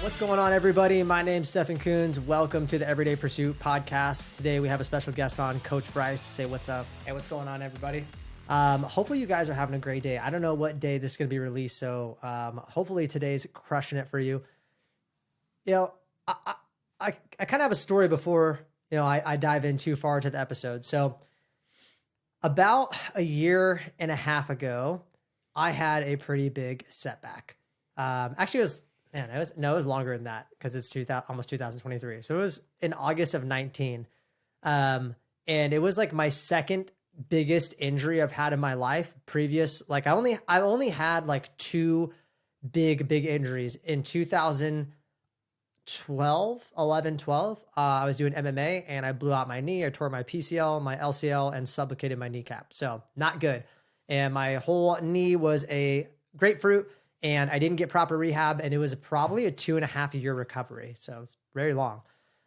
What's going on, everybody? My name's Stephen Coons. Welcome to the Everyday Pursuit podcast. Today we have a special guest on, Coach Bryce. Say what's up. Hey, what's going on, everybody? Hopefully you guys are having a great day. I don't know what day this is going to be released, so hopefully today's crushing it for you. You know, I kind of have a story before, I dive in too far to the episode. So about a year and a half ago, I had a pretty big setback. Actually, it was longer than that because it's almost 2023. So it was in August of 19. And it was like my second biggest injury I've had in my life. I only had like two big injuries in 2012. I was doing MMA and I blew out my knee. I tore my PCL, my LCL, and subluxated my kneecap. So not good. And my whole knee was a grapefruit. And I didn't get proper rehab, and it was probably a 2.5 year recovery. So it's very long.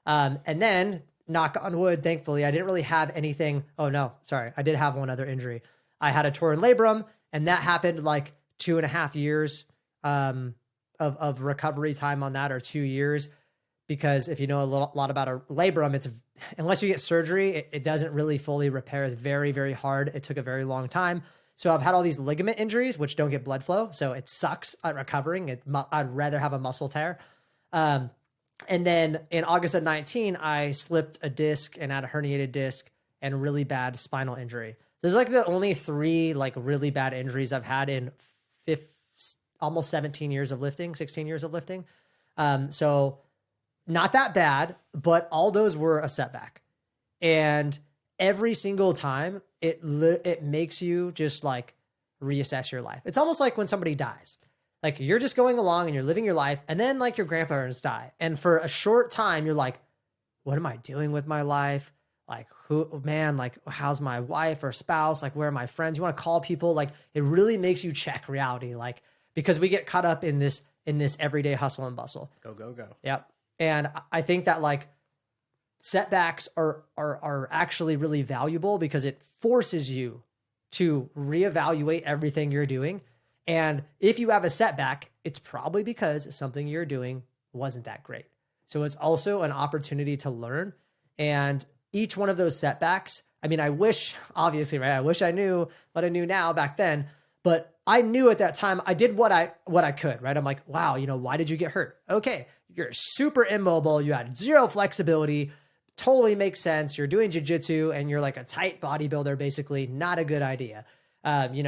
And then, knock on wood, thankfully, I didn't really have anything. Oh, no, sorry. I did have one other injury. I had a torn labrum, and that happened like 2.5 years of recovery time on that, or 2 years. Because if you know a lot about a labrum, unless you get surgery, it doesn't really fully repair. It's very, very hard. It took a very long time. So I've had all these ligament injuries, which don't get blood flow. So it sucks at recovering. I'd rather have a muscle tear. And then in August of 19, I slipped a disc and had a herniated disc and really bad spinal injury. There's like the only three like really bad injuries I've had in almost 17 years of lifting, 16 years of lifting. So not that bad, but all those were a setback. And every single time it makes you just like reassess your life. It's almost like when somebody dies, like you're just going along and you're living your life. And then like your grandparents die. And for a short time, you're like, what am I doing with my life? Like how's my wife or spouse? Like, where are my friends? You want to call people? Like, it really makes you check reality. Like, because we get caught up in this everyday hustle and bustle. Go. Yep. And I think that like, setbacks are actually really valuable because it forces you to reevaluate everything you're doing. And if you have a setback, it's probably because something you're doing wasn't that great. So it's also an opportunity to learn. And each one of those setbacks, I mean, I wish I knew what I knew now back then, but I knew at that time I did what I could, right? I'm like, wow, why did you get hurt? Okay, you're super immobile. You had zero flexibility. Totally makes sense. You're doing jiu-jitsu and you're like a tight bodybuilder, basically. Not a good idea.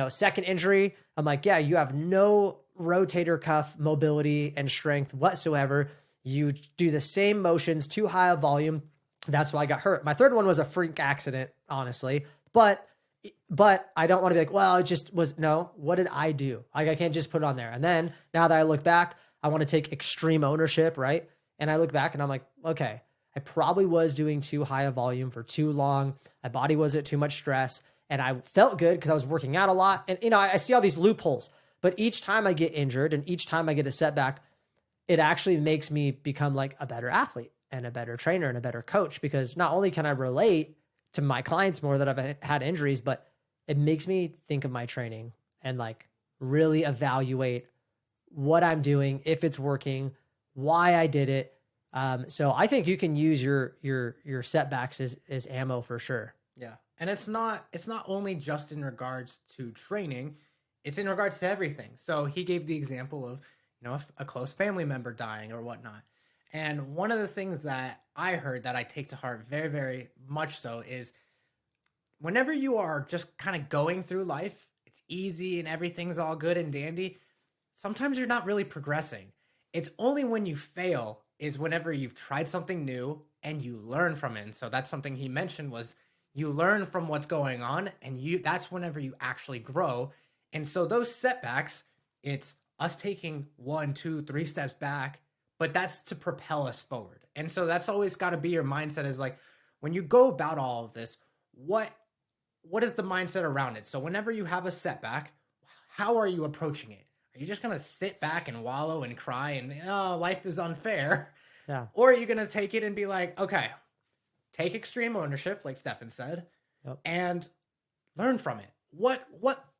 Second injury, I'm like, yeah, you have no rotator cuff mobility and strength whatsoever. You do the same motions, too high a volume. That's why I got hurt. My third one was a freak accident, honestly. But I don't want to be like, well, it just was, no, what did I do? Like, I can't just put it on there. And then now that I look back, I want to take extreme ownership, right? And I look back and I'm like, okay, I probably was doing too high a volume for too long. My body was at too much stress. And I felt good because I was working out a lot. And, I see all these loopholes. But each time I get injured and each time I get a setback, it actually makes me become like a better athlete and a better trainer and a better coach. Because not only can I relate to my clients more that I've had injuries, but it makes me think of my training and like really evaluate what I'm doing, if it's working, why I did it. So I think you can use your setbacks as ammo for sure. Yeah. And it's not only just in regards to training, it's in regards to everything. So he gave the example of, a close family member dying or whatnot. And one of the things that I heard that I take to heart very, very much so is whenever you are just kind of going through life, it's easy and everything's all good and dandy. Sometimes you're not really progressing. It's only when you fail is whenever you've tried something new and you learn from it. And so that's something he mentioned was you learn from what's going on and that's whenever you actually grow. And so those setbacks, it's us taking 1, 2, 3 steps back, but that's to propel us forward. And so that's always got to be your mindset is like, when you go about all of this, what is the mindset around it? So whenever you have a setback, how are you approaching it? Are you just going to sit back and wallow and cry and, oh, life is unfair? Yeah. Or are you going to take it and be like, okay, take extreme ownership, like Stefan said, and learn from it. What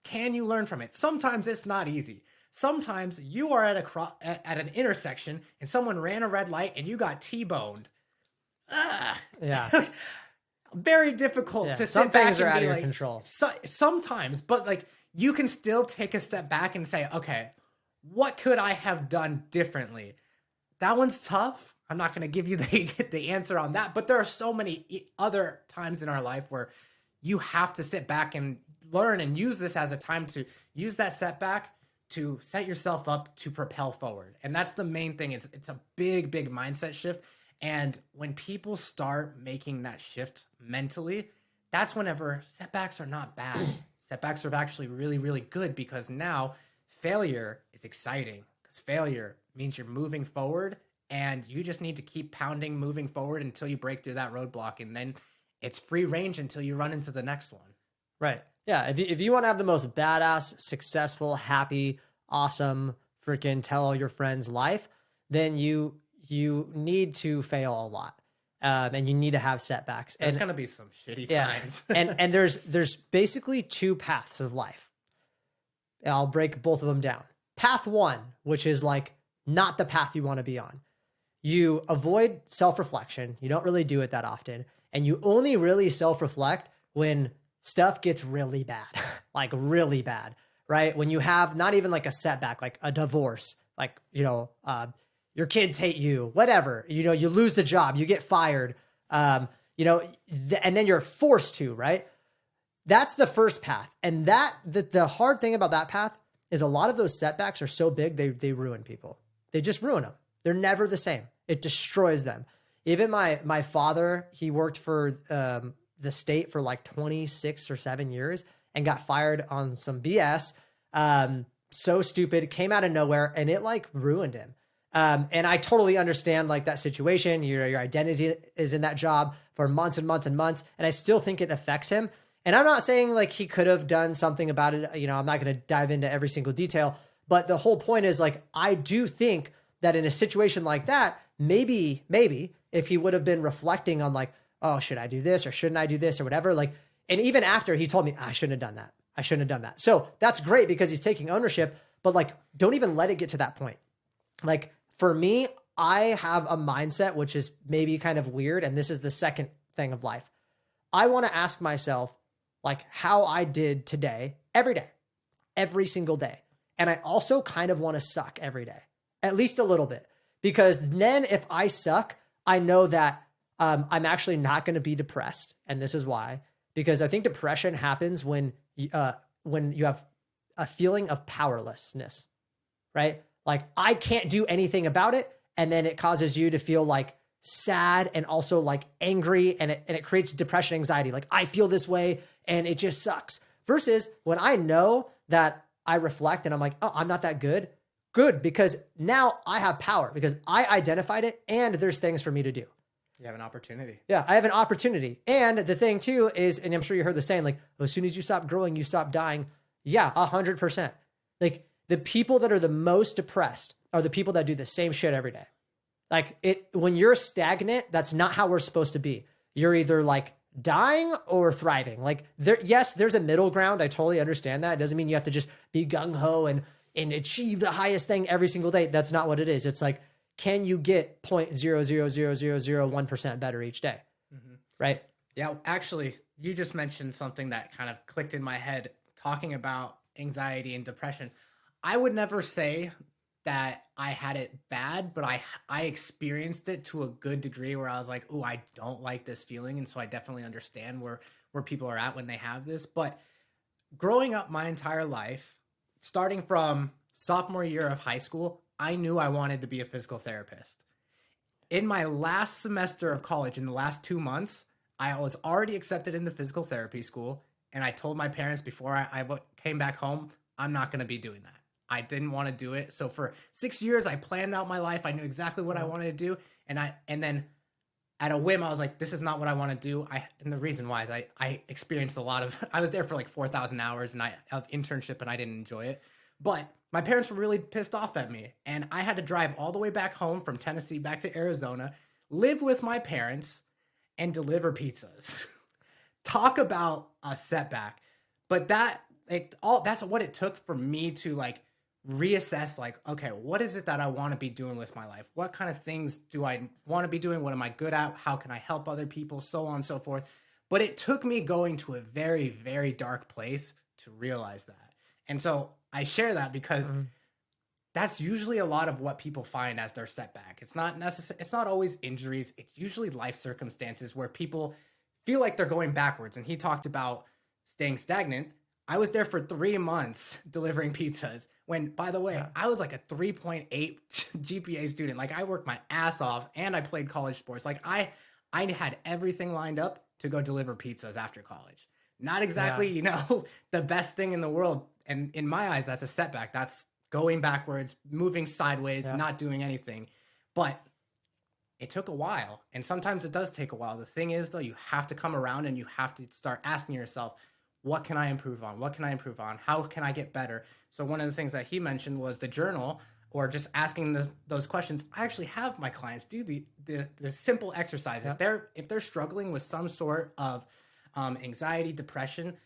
can you learn from it? Sometimes it's not easy. Sometimes you are at an intersection and someone ran a red light and you got T-boned. Yeah. Very difficult Yeah. to Some sit back things are and out be of your like, control. sometimes, but like you can still take a step back and say, okay, what could I have done differently? That one's tough. I'm not going to give you the answer on that, but there are so many other times in our life where you have to sit back and learn and use this as a time to use that setback to set yourself up to propel forward. And that's the main thing. It's a big, big mindset shift. And when people start making that shift mentally, that's whenever setbacks are not bad. Setbacks are actually really, really good because now failure is exciting because failure means you're moving forward and you just need to keep pounding, moving forward until you break through that roadblock. And then it's free range until you run into the next one. Right. Yeah. If you want to have the most badass, successful, happy, awesome, freaking tell all your friends life, then you need to fail a lot. And you need to have setbacks. There's And going to be some shitty yeah, times. and there's basically two paths of life. And I'll break both of them down. Path one, which is like not the path you want to be on. You avoid self-reflection. You don't really do it that often. And you only really self-reflect when stuff gets really bad, like really bad, right? When you have not even like a setback, like a divorce, like, your kids hate you, whatever, you lose the job, you get fired, and then you're forced to, right? That's the first path. And the hard thing about that path is a lot of those setbacks are so big, they ruin people. They just ruin them. They're never the same. It destroys them. Even my father, he worked for the state for like 26 or 7 years and got fired on some BS. So stupid, came out of nowhere, and it like ruined him. And I totally understand like that situation. Your identity is in that job for months and months and months. And I still think it affects him. And I'm not saying like he could have done something about it. I'm not going to dive into every single detail, but the whole point is like, I do think that in a situation like that, maybe if he would have been reflecting on like, oh, should I do this or shouldn't I do this or whatever? Like, and even after he told me, I shouldn't have done that. I shouldn't have done that. So that's great because he's taking ownership, but like, don't even let it get to that point. Like for me, I have a mindset, which is maybe kind of weird. And this is the second thing of life. I want to ask myself like how I did today, every single day. And I also kind of want to suck every day, at least a little bit, because then if I suck, I know that I'm actually not going to be depressed. And this is why, because I think depression happens when you have a feeling of powerlessness, right? Like I can't do anything about it. And then it causes you to feel like sad and also like angry, and it creates depression, anxiety. Like I feel this way and it just sucks. Versus when I know that I reflect and I'm like, oh, I'm not that good, because now I have power because I identified it and there's things for me to do. You have an opportunity. Yeah, I have an opportunity. And the thing too is, and I'm sure you heard the saying, like, as soon as you stop growing, you stop dying. Yeah, 100%. Like the people that are the most depressed are the people that do the same shit every day. Like when you're stagnant, that's not how we're supposed to be. You're either like dying or thriving. Like there's a middle ground. I totally understand that. It doesn't mean you have to just be gung ho and achieve the highest thing every single day. That's not what it is. It's like, can you get 0.00001% better each day? Mm-hmm. Right? Yeah, actually, you just mentioned something that kind of clicked in my head, talking about anxiety and depression. I would never say that I had it bad, but I experienced it to a good degree where I was like, oh, I don't like this feeling. And so I definitely understand where people are at when they have this. But growing up my entire life, starting from sophomore year of high school, I knew I wanted to be a physical therapist. In my last semester of college, in the last 2 months, I was already accepted into physical therapy school. And I told my parents before I came back home, I'm not going to be doing that. I didn't want to do it. So for 6 years, I planned out my life. I knew exactly what I wanted to do. And then at a whim, I was like, this is not what I want to do. And the reason why is I experienced I was there for like 4,000 hours of internship and I didn't enjoy it. But my parents were really pissed off at me. And I had to drive all the way back home from Tennessee back to Arizona, live with my parents, and deliver pizzas. Talk about a setback. But that's what it took for me to like reassess like, okay, what is it that I want to be doing with my life? What kind of things do I want to be doing? What am I good at? How can I help other people? So on and so forth. But it took me going to a very, very dark place to realize that. And so I share that because that's usually a lot of what people find as their setback. It's not necessary. It's not always injuries. It's usually life circumstances where people feel like they're going backwards. And he talked about staying stagnant. I was there for 3 months delivering pizzas when, by the way, I was like a 3.8 GPA student. Like I worked my ass off and I played college sports. Like I had everything lined up to go deliver pizzas after college. Not exactly, you know, the best thing in the world. And in my eyes, that's a setback. That's going backwards, moving sideways, not doing anything. But it took a while. And sometimes it does take a while. The thing is, though, you have to come around and you have to start asking yourself, what can I improve on? What can I improve on? How can I get better? So one of the things that he mentioned was the journal, or just asking those questions. I actually have my clients do the simple exercise. If they're struggling with some sort of anxiety, depression,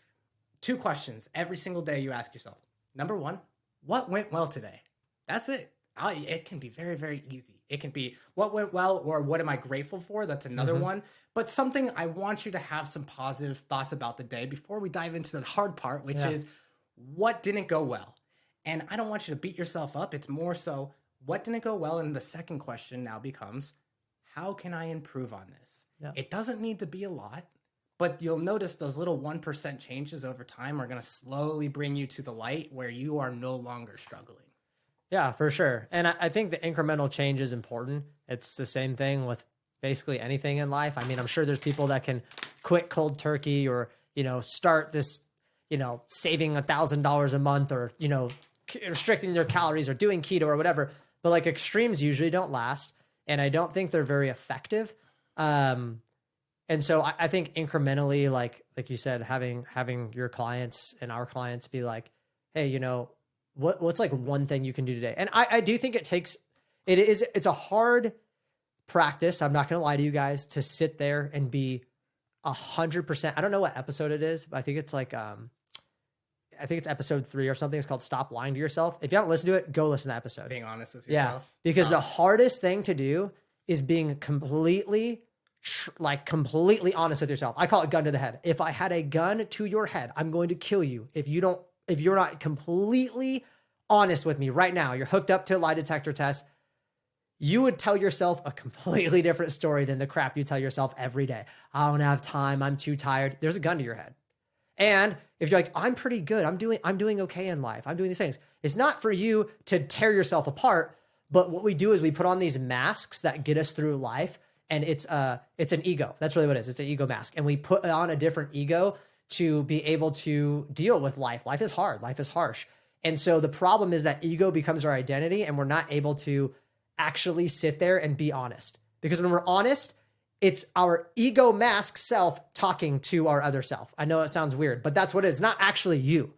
2 questions every single day you ask yourself. Number 1, what went well today? That's it. It can be very, very easy. It can be what went well or what am I grateful for? That's another one. But something I want you to have some positive thoughts about the day before we dive into the hard part, which is what didn't go well. And I don't want you to beat yourself up. It's more so what didn't go well? And the second question now becomes, how can I improve on this? Yeah. It doesn't need to be a lot, but you'll notice those little 1% changes over time are going to slowly bring you to the light where you are no longer struggling. Yeah, for sure. And I think the incremental change is important. It's the same thing with basically anything in life. I mean, I'm sure there's people that can quit cold turkey or, you know, start this, you know, saving $1,000 a month or, you know, restricting their calories or doing keto or whatever. But like extremes usually don't last. And I don't think they're very effective. And so I think incrementally, like you said, having your clients and our clients be like, hey, you know, what's like one thing you can do today? And I do think it's a hard practice. I'm not going to lie to you guys, to sit there and be 100%. I don't know what episode it is, but I think it's like, I think it's episode 3 or something. It's called Stop Lying to Yourself. If you haven't listened to it, go listen to that episode. Being honest with yourself. Yeah. Because the hardest thing to do is being completely honest with yourself. I call it gun to the head. If I had a gun to your head, I'm going to kill you. If you're not completely honest with me right now, you're hooked up to a lie detector test, you would tell yourself a completely different story than the crap you tell yourself every day. I don't have time. I'm too tired. There's a gun to your head. And if you're like, I'm pretty good, I'm doing okay in life, I'm doing these things, it's not for you to tear yourself apart. But what we do is we put on these masks that get us through life. And it's an ego. That's really what it is. It's an ego mask. And we put on a different ego to be able to deal with life. Life is hard. Life is harsh. And so the problem is that ego becomes our identity and we're not able to actually sit there and be honest. Because when we're honest, it's our ego mask self talking to our other self. I know it sounds weird, but that's what it is. It's not actually you.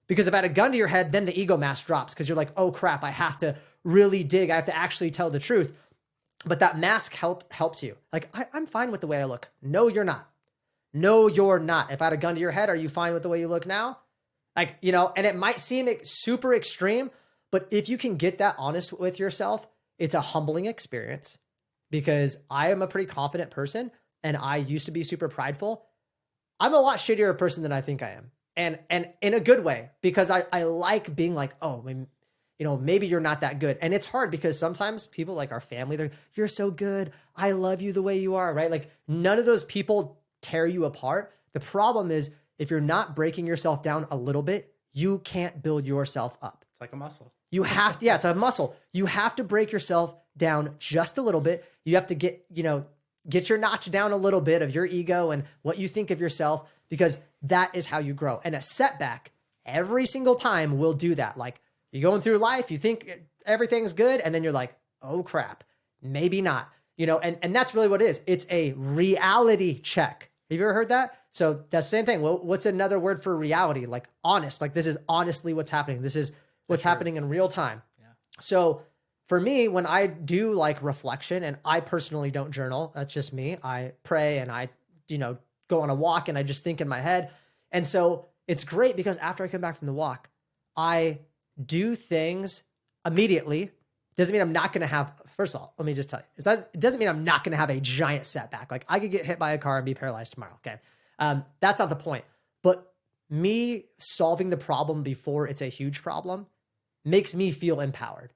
Because if I had a gun to your head, then the ego mask drops because you're like, oh crap, I have to really dig. I have to actually tell the truth. But that mask helps you. Like, I'm fine with the way I look. No, you're not. No, you're not. If I had a gun to your head, are you fine with the way you look now? Like, you know, and it might seem super extreme, but if you can get that honest with yourself, it's a humbling experience because I am a pretty confident person and I used to be super prideful. I'm a lot shittier person than I think I am. And in a good way, because I like being like, oh, you know, maybe you're not that good. And it's hard because sometimes people like our family, you're so good. I love you the way you are, right? Like none of those people tear you apart. The problem is if you're not breaking yourself down a little bit, you can't build yourself up. It's like a muscle. You have to, it's a muscle. You have to break yourself down just a little bit. You have to get your notch down a little bit of your ego and what you think of yourself, because that is how you grow. And a setback every single time will do that. Like you're going through life, you think everything's good, and then you're like, oh crap, maybe not. You know, and that's really what it is. It's a reality check. Have you ever heard that? So that's the same thing. Well, what's another word for reality? Like honest, like this is honestly what's happening. This is what's happening in real time. Yeah. So for me, when I do like reflection, and I personally don't journal, that's just me. I pray and I, go on a walk and I just think in my head. And so it's great because after I come back from the walk, I do things immediately. Doesn't mean I'm not going to have, first of all, let me just tell you, it doesn't mean I'm not going to have a giant setback. Like I could get hit by a car and be paralyzed tomorrow. Okay. That's not the point. But me solving the problem before it's a huge problem makes me feel empowered.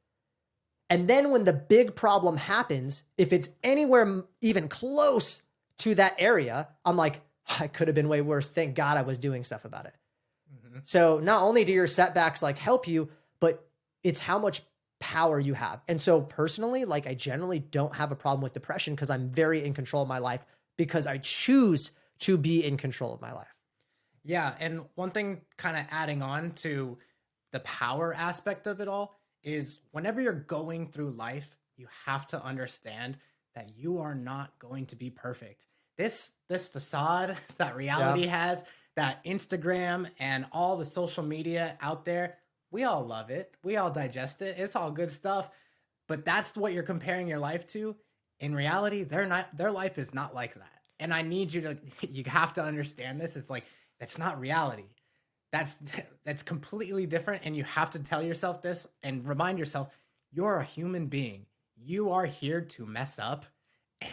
And then when the big problem happens, if it's anywhere even close to that area, I'm like, I could have been way worse. Thank God I was doing stuff about it. Mm-hmm. So not only do your setbacks like help you, but it's how much power you have. And so personally, like I generally don't have a problem with depression because I'm very in control of my life because I choose to be in control of my life. Yeah. And one thing kind of adding on to the power aspect of it all is whenever you're going through life, you have to understand that you are not going to be perfect. This facade that reality has, that Instagram and all the social media out there, we all love it. We all digest it. It's all good stuff. But that's what you're comparing your life to. In reality, their life is not like that. And I need you have to understand this. It's like, that's not reality. That's completely different. And you have to tell yourself this and remind yourself, you're a human being. You are here to mess up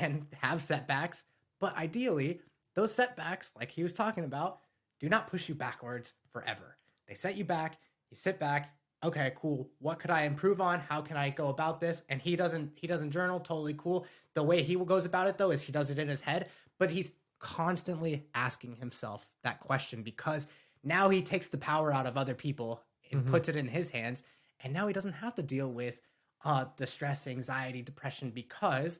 and have setbacks. But ideally, those setbacks, like he was talking about, do not push you backwards forever. They set you back. You sit back. Okay, cool. What could I improve on? How can I go about this? And he doesn't journal. Totally cool. The way he goes about it though is he does it in his head, but he's constantly asking himself that question because now he takes the power out of other people and puts it in his hands. And now he doesn't have to deal with the stress, anxiety, depression because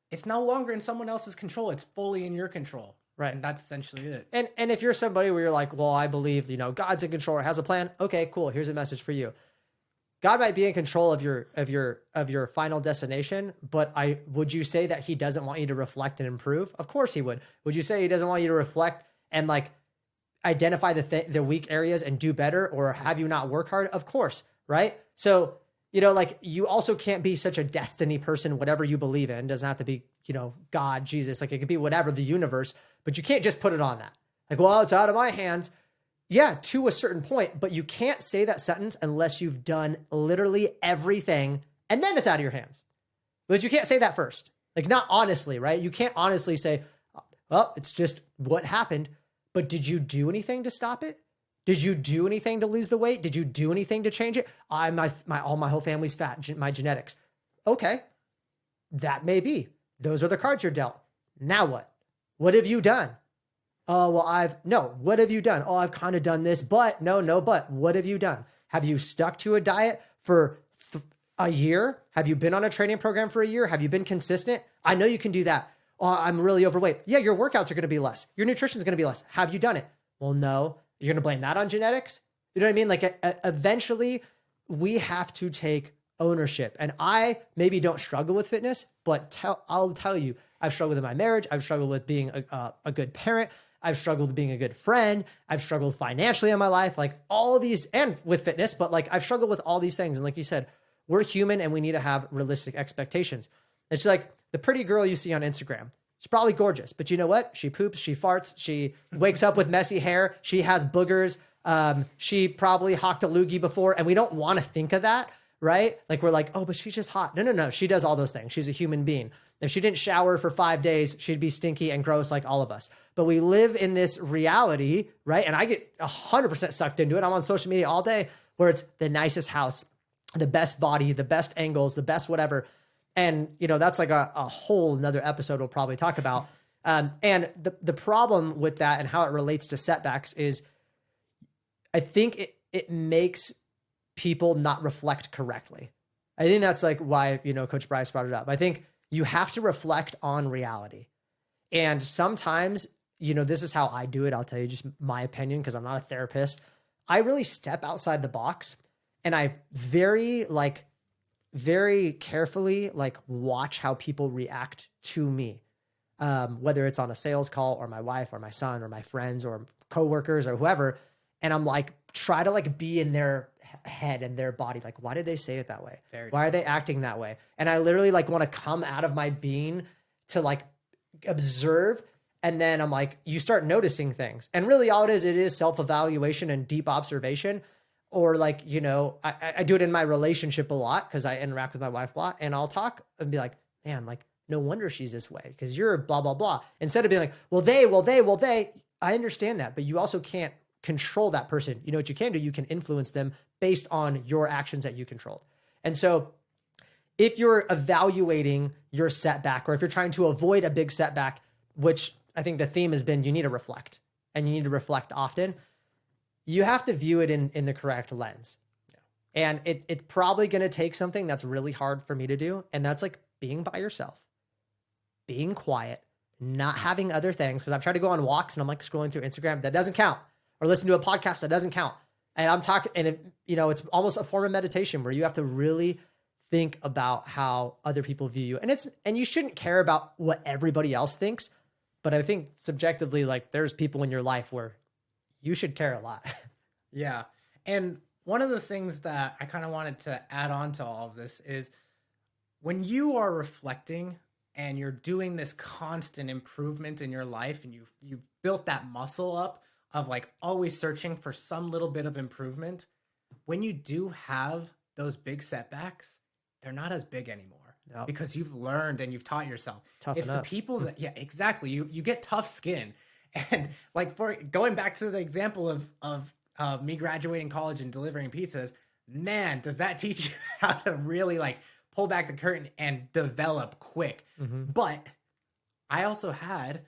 it's no longer in someone else's control. It's fully in your control. Right. And that's essentially it. And if you're somebody where you're like, well, I believe, God's in control or has a plan. Okay, cool. Here's a message for you. God might be in control of your final destination, but would you say that he doesn't want you to reflect and improve? Of course he would. Would you say he doesn't want you to reflect and like identify the weak areas and do better, or have you not work hard? Of course. Right. So, like you also can't be such a destiny person, whatever you believe in. It doesn't have to be, God, Jesus, like it could be whatever, the universe, but you can't just put it on that. Like, well, it's out of my hands. Yeah, to a certain point, but you can't say that sentence unless you've done literally everything and then it's out of your hands. But you can't say that first. Like not honestly, right? You can't honestly say, well, it's just what happened, but did you do anything to stop it? Did you do anything to lose the weight? Did you do anything to change it? My whole family's fat, my genetics. Okay, that may be. Those are the cards you're dealt. Now what? What have you done? Oh, well, what have you done? Oh, I've kind of done this, but but what have you done? Have you stuck to a diet for a year? Have you been on a training program for a year? Have you been consistent? I know you can do that. Oh, I'm really overweight. Yeah, your workouts are going to be less. Your nutrition is going to be less. Have you done it? Well, no. You're going to blame that on genetics? You know what I mean? Like eventually we have to take ownership. And I maybe don't struggle with fitness, but I'll tell you, I've struggled in my marriage. I've struggled with being a good parent. I've struggled with being a good friend. I've struggled financially in my life, like all these, and with fitness, but like I've struggled with all these things. And like you said, we're human and we need to have realistic expectations. It's like the pretty girl you see on Instagram. She's probably gorgeous, but you know what? She poops, she farts, she wakes up with messy hair, she has boogers, she probably hocked a loogie before, and we don't want to think of that, right? Like we're like, oh, but she's just hot. No. She does all those things. She's a human being. If she didn't shower for 5 days, she'd be stinky and gross like all of us. But we live in this reality, right? And I get 100% sucked into it. I'm on social media all day where it's the nicest house, the best body, the best angles, the best whatever. And, that's like a whole nother episode we'll probably talk about. And the problem with that and how it relates to setbacks is I think it makes people not reflect correctly. I think that's like why, Coach Bryce brought it up. I think you have to reflect on reality. And sometimes, this is how I do it. I'll tell you just my opinion because I'm not a therapist. I really step outside the box and I very carefully watch how people react to me. Whether it's on a sales call or my wife or my son or my friends or coworkers or whoever. And I'm like, try to be in their head and their body. Like, why did they say it that way? Why are they acting that way? And I literally want to come out of my being to observe. And then I'm like, you start noticing things. And really all it is self-evaluation and deep observation. Or like, you know, I do it in my relationship a lot because I interact with my wife a lot, and I'll talk and be like, man, like, no wonder she's this way because you're blah, blah, blah. Instead of being like, well, they, I understand that, but you also can't control that person. You know what you can do? You can influence them based on your actions that you controlled. And so if you're evaluating your setback, or if you're trying to avoid a big setback, which I think the theme has been, you need to reflect, and you need to reflect often. You have to view it in the correct lens. Yeah. And it's probably going to take something that's really hard for me to do. And that's like being by yourself, being quiet, not having other things. Cause I've tried to go on walks and I'm like scrolling through Instagram. That doesn't count. Or listen to a podcast. That doesn't count. And I'm talking, and it's almost a form of meditation where you have to really think about how other people view you. And you shouldn't care about what everybody else thinks. But I think subjectively, like there's people in your life where you should care a lot. Yeah. And one of the things that I kind of wanted to add on to all of this is when you are reflecting and you're doing this constant improvement in your life, and you've built that muscle up of like always searching for some little bit of improvement, when you do have those big setbacks, they're not as big anymore. Yep. Because you've learned and you've taught yourself. It's the people that, yeah, exactly. You get tough skin. And like, for going back to the example of me graduating college and delivering pizzas, man, does that teach you how to really like pull back the curtain and develop quick. Mm-hmm. But I also had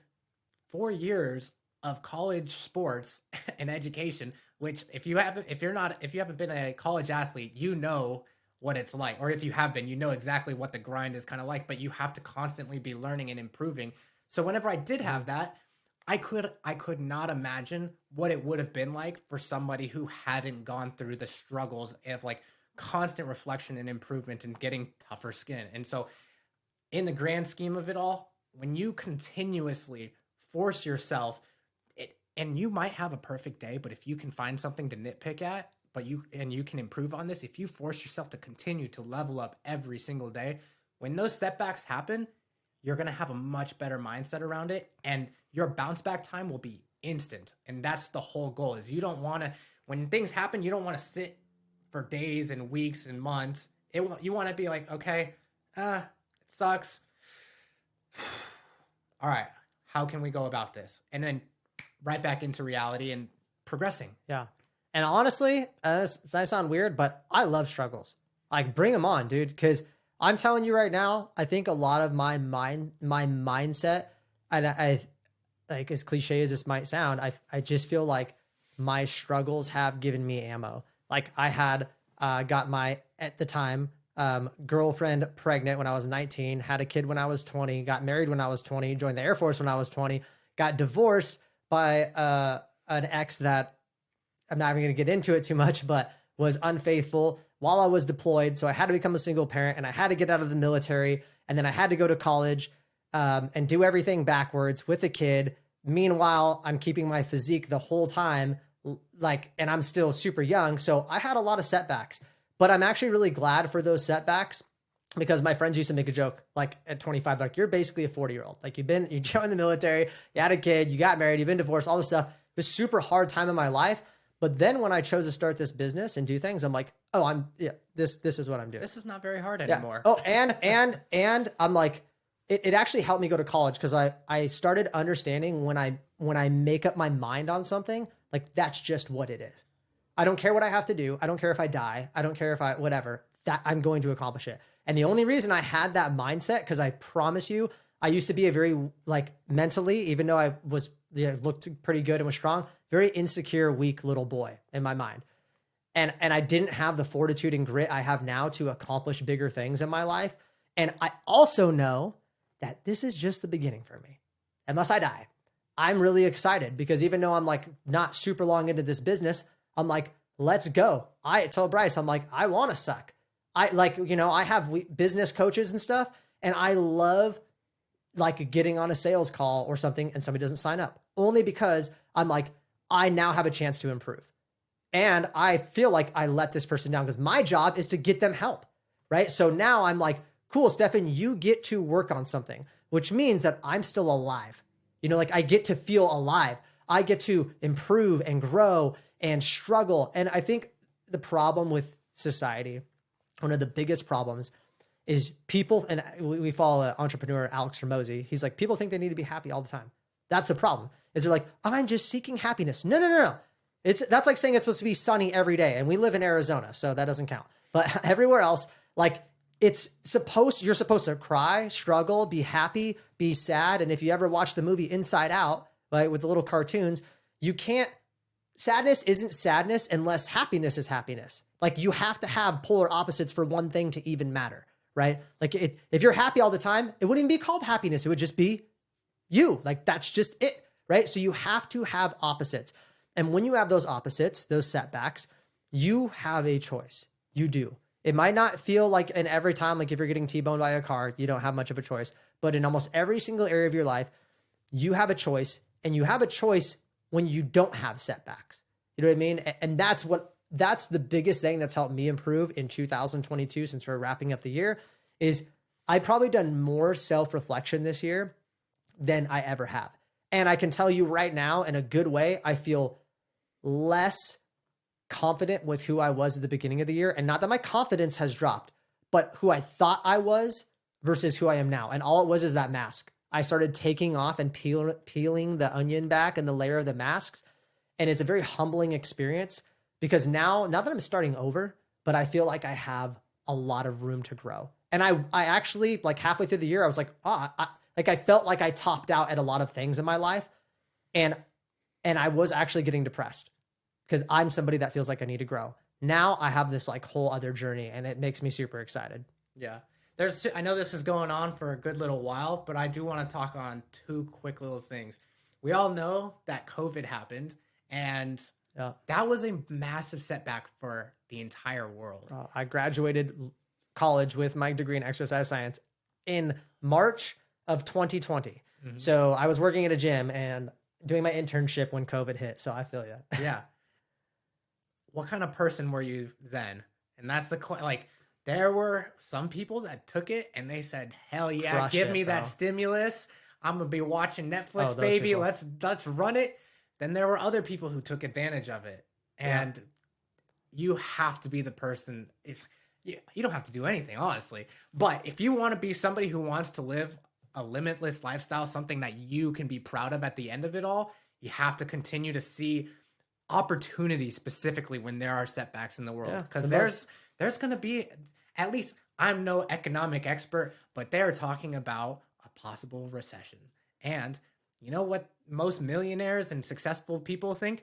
4 years of college sports and education, which if you haven't been a college athlete, you know what it's like. Or if you have been, you know exactly what the grind is kind of like, but you have to constantly be learning and improving. So whenever I did have that, I could not imagine what it would have been like for somebody who hadn't gone through the struggles of like constant reflection and improvement and getting tougher skin. And so in the grand scheme of it all, when you continuously force yourself, and you might have a perfect day, but if you can find something to nitpick at, you can improve on this, if you force yourself to continue to level up every single day, when those setbacks happen, you're going to have a much better mindset around it, and your bounce back time will be instant. And that's the whole goal, is you don't want to, when things happen, you don't want to sit for days and weeks and months. You want to be like, okay, it sucks. All right, how can we go about this? And then right back into reality and progressing. Yeah. And honestly, that sound weird, but I love struggles. Like, bring them on, dude. Because I'm telling you right now, I think a lot of my mindset, and I like, as cliche as this might sound, I just feel like my struggles have given me ammo. Like, I had got my, at the time, girlfriend pregnant when I was 19, had a kid when I was 20, got married when I was 20, joined the Air Force when I was 20, got divorced by an ex that I'm not even going to get into it too much, but was unfaithful while I was deployed. So I had to become a single parent, and I had to get out of the military, and then I had to go to college and do everything backwards with a kid. Meanwhile, I'm keeping my physique the whole time, and I'm still super young. So I had a lot of setbacks, but I'm actually really glad for those setbacks, because my friends used to make a joke, like at 25, like, you're basically a 40-year-old. Like, you joined the military, you had a kid, you got married, you've been divorced, all this stuff. It was a super hard time in my life. But then when I chose to start this business and do things, I'm like, oh, this is what I'm doing. This is not very hard anymore. Yeah. Oh, and I'm like, it actually helped me go to college, because I started understanding when I make up my mind on something, like, that's just what it is. I don't care what I have to do. I don't care if I die. I don't care if whatever, that I'm going to accomplish it. And the only reason I had that mindset, because I promise you, I used to be a very, like, mentally, even though I was, looked pretty good and was strong, very insecure, weak little boy in my mind. And I didn't have the fortitude and grit I have now to accomplish bigger things in my life. And I also know that this is just the beginning for me. Unless I die, I'm really excited, because even though I'm like not super long into this business, I'm like, let's go. I told Bryce, I'm like, I want to suck. I have business coaches and stuff, and I love like getting on a sales call or something and somebody doesn't sign up, only because I'm like, I now have a chance to improve. And I feel like I let this person down, because my job is to get them help, right? So now I'm like, cool, Stefan, you get to work on something, which means that I'm still alive. Like, I get to feel alive. I get to improve and grow and struggle. And I think the problem with society, one of the biggest problems is people, and we follow an entrepreneur, Alex Ramosi. He's like, people think they need to be happy all the time. That's the problem. Is they're like, I'm just seeking happiness. No. That's like saying it's supposed to be sunny every day. And we live in Arizona, so that doesn't count. But everywhere else, like you're supposed to cry, struggle, be happy, be sad. And if you ever watch the movie Inside Out, like with the little cartoons, sadness isn't sadness unless happiness is happiness. Like you have to have polar opposites for one thing to even matter, right? Like if you're happy all the time, it wouldn't even be called happiness. It would just be you. Like that's just it, right? So you have to have opposites. And when you have those opposites, those setbacks, you have a choice. You do. It might not feel like in every time, like if you're getting T-boned by a car, you don't have much of a choice. But in almost every single area of your life, you have a choice, and you have a choice when you don't have setbacks. You know what I mean? And that's the biggest thing that's helped me improve in 2022, since we're wrapping up the year, is I've probably done more self-reflection this year than I ever have. And I can tell you right now, in a good way, I feel less confident with who I was at the beginning of the year. And not that my confidence has dropped, but who I thought I was versus who I am now. And all it was is that mask. I started taking off and peeling the onion back and the layer of the masks. And it's a very humbling experience because now that I'm starting over, but I feel like I have a lot of room to grow. And I actually, like halfway through the year, I was like, I felt like I topped out at a lot of things in my life. And I was actually getting depressed because I'm somebody that feels like I need to grow. Now I have this like whole other journey, and it makes me super excited. Yeah. I know this is going on for a good little while, but I do want to talk on two quick little things. We all know that COVID happened, and that was a massive setback for the entire world. I graduated college with my degree in exercise science in March of 2020. Mm-hmm. So I was working at a gym and doing my internship when COVID hit. So I feel you. Yeah. What kind of person were you then? And that's like, there were some people that took it and they said, hell yeah, give me that stimulus. I'm going to be watching Netflix, baby. People. Let's run it. Then there were other people who took advantage of it. And you have to be the person. If you don't have to do anything, honestly. But if you want to be somebody who wants to live a limitless lifestyle, something that you can be proud of at the end of it all, you have to continue to see opportunity, specifically when there are setbacks in the world. Because there's going to be, at least I'm no economic expert, but they're talking about a possible recession. And you know what most millionaires and successful people think?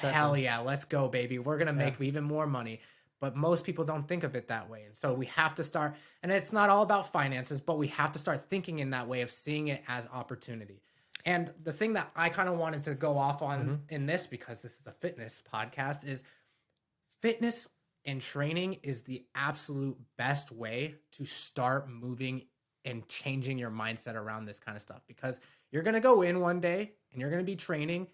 Hell yeah, let's go, baby. We're going to make even more money. But most people don't think of it that way. And so we have to start, and it's not all about finances, but we have to start thinking in that way of seeing it as opportunity. And the thing that I kind of wanted to go off on in this, because this is a fitness podcast, is fitness and training is the absolute best way to start moving and changing your mindset around this kind of stuff. Because you're going to go in one day and you're going to be training,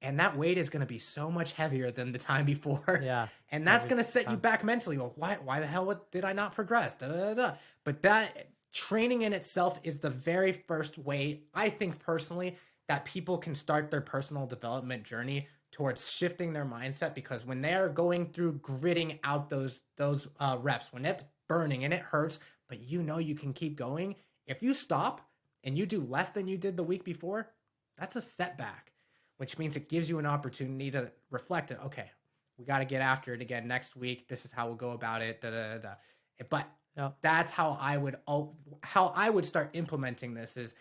and that weight is going to be so much heavier than the time before. Yeah. And that's going to set you back mentally. Well, why the hell did I not progress? But that training in itself is the very first way, I think personally, that people can start their personal development journey towards shifting their mindset. Because when they're going through gritting out those reps, when it's burning and it hurts, but you can keep going, if you stop and you do less than you did the week before, that's a setback. Which means it gives you an opportunity to reflect on, okay, we got to get after it again next week. This is how we'll go about it. But that's how I would start implementing this, is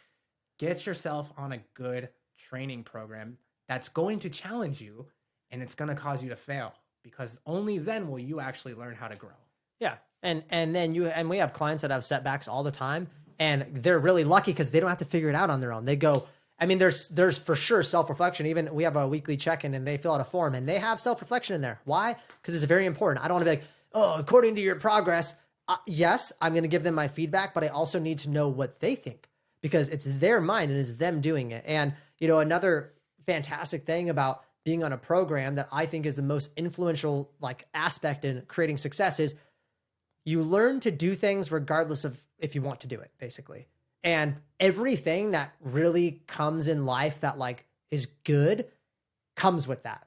get yourself on a good training program that's going to challenge you, and it's going to cause you to fail, because only then will you actually learn how to grow. Yeah. And then we have clients that have setbacks all the time, and they're really lucky because they don't have to figure it out on their own. They go, I mean, there's for sure self-reflection. Even we have a weekly check-in and they fill out a form and they have self-reflection in there. Why? Because it's very important. I don't want to be like, according to your progress, yes, I'm going to give them my feedback, but I also need to know what they think, because it's their mind and it's them doing it. And, another fantastic thing about being on a program that I think is the most influential aspect in creating success is you learn to do things regardless of if you want to do it, basically. And everything that really comes in life that is good comes with that.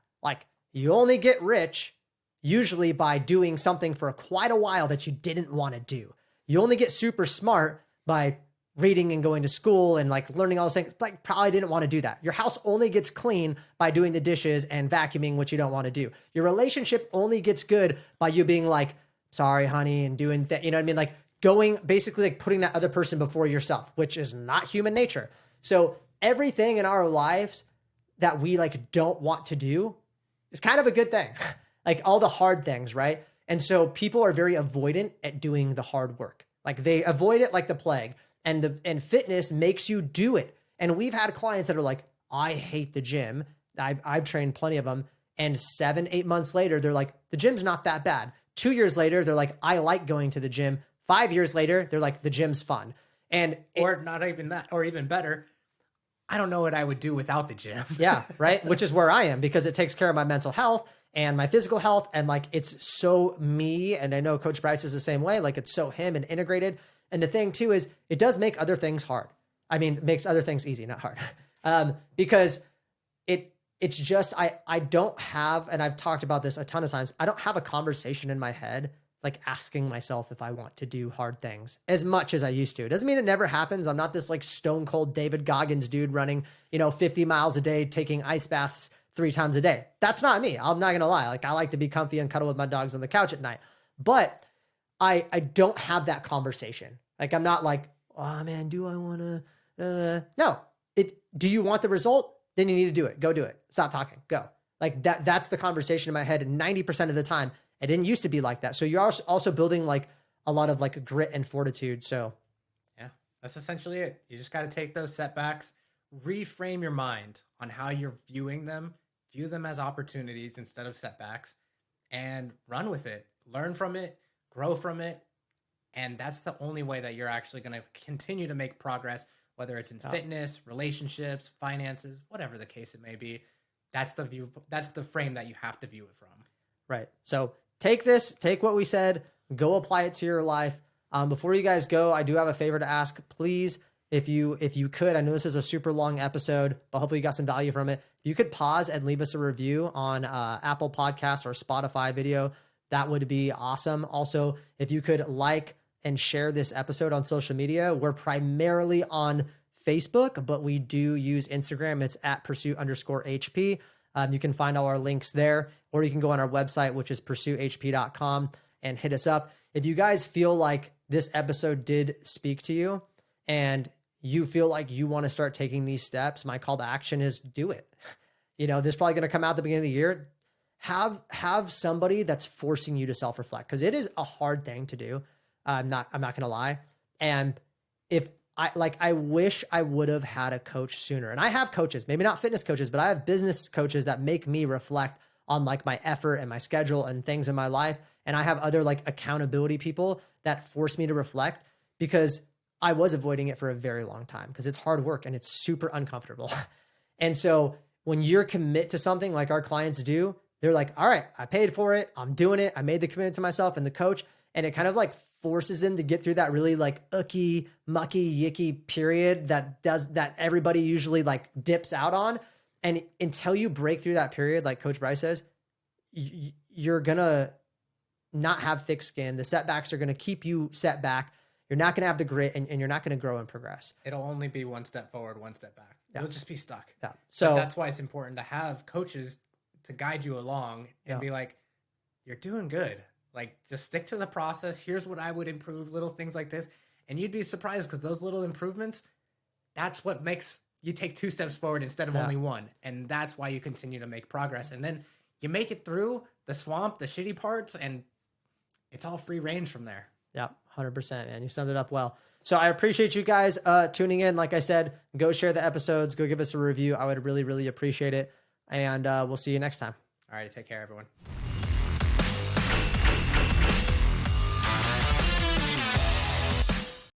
You only get rich, usually by doing something for quite a while that you didn't want to do. You only get super smart by reading and going to school and like learning all those things. Like probably didn't want to do that. Your house only gets clean by doing the dishes and vacuuming, which you don't want to do. Your relationship only gets good by you being like, sorry, honey, and doing that. You know what I mean? Like going basically like putting that other person before yourself, which is not human nature. So everything in our lives that we like don't want to do is kind of a good thing. Like all the hard things, right? And so people are very avoidant at doing the hard work. Like they avoid it like the plague. And fitness makes you do it. And we've had clients that are like, I hate the gym. I've trained plenty of them. And 7-8 months later, they're like, the gym's not that bad. 2 years later, they're like, I like going to the gym. 5 years later, they're like, the gym's fun. Or not even that, or even better, I don't know what I would do without the gym. Yeah, right? Which is where I am, because it takes care of my mental health and my physical health. And like, it's so me. And I know Coach Bryce is the same way. Like it's so him and integrated. And the thing too is it does make other things hard. I mean, it makes other things easy, not hard. Because it's just, I don't have, and I've talked about this a ton of times, I don't have a conversation in my head, like asking myself if I want to do hard things as much as I used to. It doesn't mean it never happens. I'm not this like stone cold David Goggins dude running, 50 miles a day, taking ice baths 3 times a day. That's not me. I'm not going to lie. Like I like to be comfy and cuddle with my dogs on the couch at night, but I don't have that conversation. Like, I'm not like, oh man, do I want to, no, do you want the result? Then you need to do it. Go do it. Stop talking. Go. Like that's the conversation in my head. And 90% of the time, it didn't used to be like that. So you're also building like a lot of like grit and fortitude. So yeah, that's essentially it. You just got to take those setbacks, reframe your mind on how you're viewing them, view them as opportunities instead of setbacks, and run with it. Learn from it, grow from it. And that's the only way that you're actually going to continue to make progress, whether it's in fitness, relationships, finances, whatever the case it may be. That's the view. That's the frame that you have to view it from. Right. So take what we said, go apply it to your life. Before you guys go, I do have a favor to ask. Please, if you could, I know this is a super long episode, but hopefully you got some value from it. If you could pause and leave us a review on Apple Podcasts or Spotify video, that would be awesome. Also, if you could like and share this episode on social media. We're primarily on Facebook, but we do use Instagram. It's at pursuit_HP. You can find all our links there, or you can go on our website, which is pursuithp.com, and hit us up. If you guys feel like this episode did speak to you and you feel like you want to start taking these steps, my call to action is do it. This is probably going to come out at the beginning of the year. Have somebody that's forcing you to self-reflect, because it is a hard thing to do. I'm not going to lie. And if I wish I would have had a coach sooner. And I have coaches, maybe not fitness coaches, but I have business coaches that make me reflect on like my effort and my schedule and things in my life. And I have other like accountability people that force me to reflect, because I was avoiding it for a very long time, because it's hard work and it's super uncomfortable. And so when you're commit to something like our clients do, they're like, all right, I paid for it. I'm doing it. I made the commitment to myself and the coach. And it kind of like forces them to get through that really like icky, mucky, yicky period that everybody usually like dips out on. And until you break through that period, like Coach Bryce says, you're going to not have thick skin. The setbacks are going to keep you set back. You're not going to have the grit, and you're not going to grow and progress. It'll only be one step forward, one step back. Yeah. You'll just be stuck. Yeah. So that's why it's important to have coaches to guide you along and be like, you're doing good. Like, just stick to the process. Here's what I would improve, little things like this. And you'd be surprised, because those little improvements, that's what makes you take 2 steps forward instead of only 1. And that's why you continue to make progress. And then you make it through the swamp, the shitty parts, and it's all free range from there. Yeah, 100%, man. You summed it up well. So I appreciate you guys tuning in. Like I said, go share the episodes. Go give us a review. I would really, really appreciate it. And we'll see you next time. All right, take care, everyone.